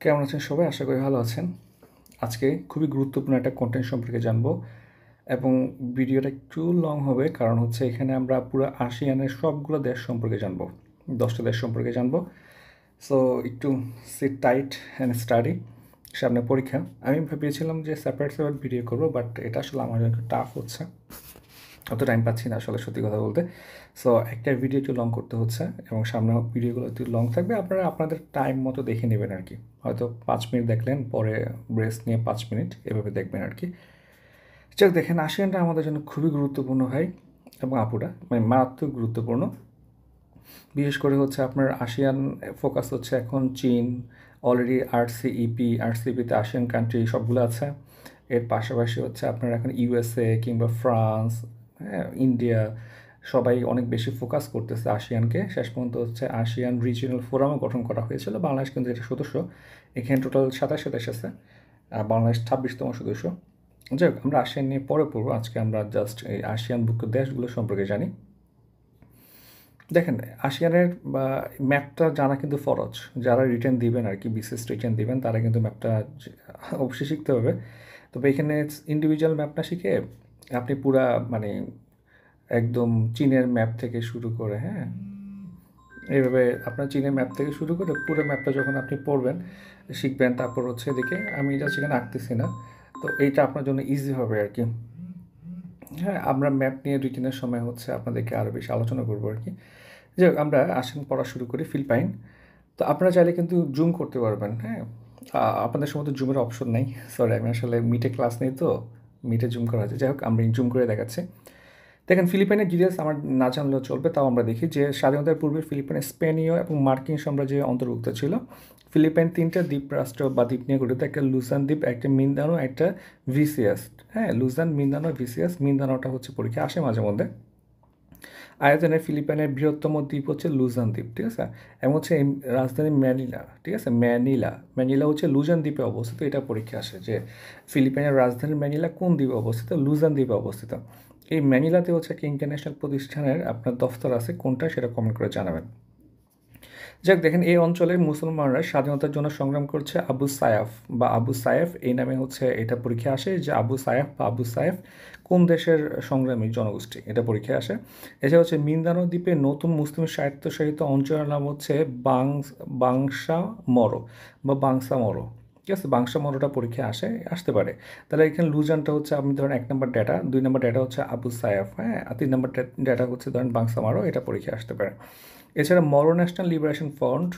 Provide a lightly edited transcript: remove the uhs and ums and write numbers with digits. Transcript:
কেমন আছেন সবাই? আশা করি ভালো আছেন। আজকে খুবই গুরুত্বপূর্ণ একটা কনটেন্ট সম্পর্কে জানবো এবং ভিডিওটা একটু লং হবে কারণ হচ্ছে এখানে আমরা পুরো আসিয়ানের সবগুলো দেশ সম্পর্কে জানবো। 10টা দেশ সম্পর্কে জানবো। সো একটু সিট টাইট অ্যান্ড স্টাডি। সামনে পরীক্ষা। আমি ভেবেছিলাম যে সেপারেট ভিডিও করবো, বাট এটা আসলে আমার জন্য একটু টাফ হচ্ছে। অত টাইম পাচ্ছি না আসলে, সত্যি কথা বলতে। সো একটা ভিডিও একটু লং করতে হচ্ছে এবং সামনে ভিডিওগুলো একটু লং থাকবে, আপনারা আপনাদের টাইম মতো দেখে নেবেন আর কি। হয়তো 5 মিনিট দেখলেন, পরে ব্রেস নিয়ে 5 মিনিট এভাবে দেখবেন আর কি। যাক, দেখেন, আসিয়ানটা আমাদের জন্য খুবই গুরুত্বপূর্ণ ভাই এবং আপুরা, মানে মারাত্মক গুরুত্বপূর্ণ। বিশেষ করে হচ্ছে আপনার আসিয়ান ফোকাস হচ্ছে এখন চীন, অলরেডি আরসিপিতে আসিয়ান কান্ট্রি সবগুলো আছে। এর পাশাপাশি হচ্ছে আপনার এখন ইউএসএ কিংবা ফ্রান্স, হ্যাঁ, ইন্ডিয়া, সবাই অনেক বেশি ফোকাস করতেছে আসিয়ানকে। শেষ পর্যন্ত হচ্ছে আসিয়ান রিজিওনাল ফোরামও গঠন করা হয়েছিল। বাংলাদেশ কিন্তু এটা সদস্য। এখানে টোটাল 27 দেশ আছে, আর বাংলাদেশ 26তম সদস্য। যাই হোক, আমরা আসিয়ান নিয়ে পরে পড়বো। আজকে আমরা জাস্ট এই আসিয়ানভুক্ত দেশগুলো সম্পর্কে জানি। দেখেন, আসিয়ানের বা ম্যাপটা জানা কিন্তু ফরজ। যারা রিটার্ন দিবেন আর কি, বিশেষ রিটার্ন দিবেন, তারা কিন্তু ম্যাপটা অবশ্যই শিখতে হবে। তবে এখানে ইন্ডিভিজুয়াল ম্যাপ না শিখে আপনি পুরা মানে একদম চীনের ম্যাপ থেকে শুরু করে, হ্যাঁ, এইভাবে আপনার চীনের ম্যাপ থেকে শুরু করে পুরো ম্যাপটা যখন আপনি পড়বেন, শিখবেন, তারপর হচ্ছে এদিকে আমি যা সেখানে আঁকতেছি না, তো এইটা আপনার জন্য ইজি হবে আর কি। হ্যাঁ, আমরা ম্যাপ নিয়ে রিটেনের সময় হচ্ছে আপনাদেরকে আরও বেশি আলোচনা করবো আর কি। যাই হোক, আমরা আসেন পড়া শুরু করি। ফিলিপাইন, তো আপনারা চাইলে কিন্তু জুম করতে পারবেন, হ্যাঁ। আপনাদের সময় তো জুমের অপশন নেই। সরি, আমি আসলে মিটে ক্লাস নেই, তো মিটে জুম করা আছে। যাই হোক, আমি জুম করে দেখাচ্ছি। দেখেন, ফিলিপাইনের ডিটেলস আমার না জানলেও চলবে, তাও আমরা দেখি যে স্বাধীনতার পূর্বে ফিলিপাইনের স্পেনীয় এবং মার্কিন সাম্রাজ্যে অন্তর্ভুক্ত ছিল। ফিলিপাইন 3টা দ্বীপরাষ্ট্র বা দ্বীপ নিয়ে গঠিত। একটা লুসান দ্বীপ, একটা মিন্দানো, একটা ভিসিয়াস। হ্যাঁ, লুসান, মিন্দানো, ভিসিয়াস। মিন্দানোটা হচ্ছে পরীক্ষা আসে মাঝে মধ্যে। আয়তনে ফিলিপাইনের বৃহত্তম দ্বীপ হচ্ছে লুজান দ্বীপ, ঠিক আছে। এবং হচ্ছে এই রাজধানী ম্যানিলা, ঠিক আছে, ম্যানিলা হচ্ছে লুজান দ্বীপে অবস্থিত। এটা পরীক্ষা আসে যে ফিলিপাইনের রাজধানী ম্যানিলা কোন দ্বীপে অবস্থিত? লুজান দ্বীপে অবস্থিত। এই ম্যানিলাতে হচ্ছে একটা ইন্টারন্যাশনাল প্রতিষ্ঠানের আপনার দফতর আছে, কোনটা সেটা কমেন্ট করে জানাবেন। যাক, দেখেন, এই অঞ্চলের মুসলমানরা স্বাধীনতার জন্য সংগ্রাম করছে। আবু সায়াফ বা আবু সায়েফ এই নামে হচ্ছে এটা পরীক্ষা আসে যে আবু সায়াফ বা আবু সায়েফ কোন দেশের সংগ্রামী জনগোষ্ঠী, এটা পরীক্ষা আসে। এছাড়া হচ্ছে মিন্দানো দ্বীপে নতুন মুসলিম স্বায়ত্তশাসিত অঞ্চলের নাম হচ্ছে বাংসা মরো বা বাংসা মরো, ঠিক আছে। বাংসা মরোটা পরীক্ষা আসতে পারে। তাহলে এখানে লুজানটা হচ্ছে আপনি ধরেন 1 নম্বর ডেটা, 2 নম্বর ডেটা হচ্ছে আবু সায়াফ, হ্যাঁ, আর 3 নম্বর ডেটা হচ্ছে ধরেন বাংসা মারো, এটা পরীক্ষা আসতে পারে। এছাড়া মরো ন্যাশনাল লিবারেশন ফ্রন্ট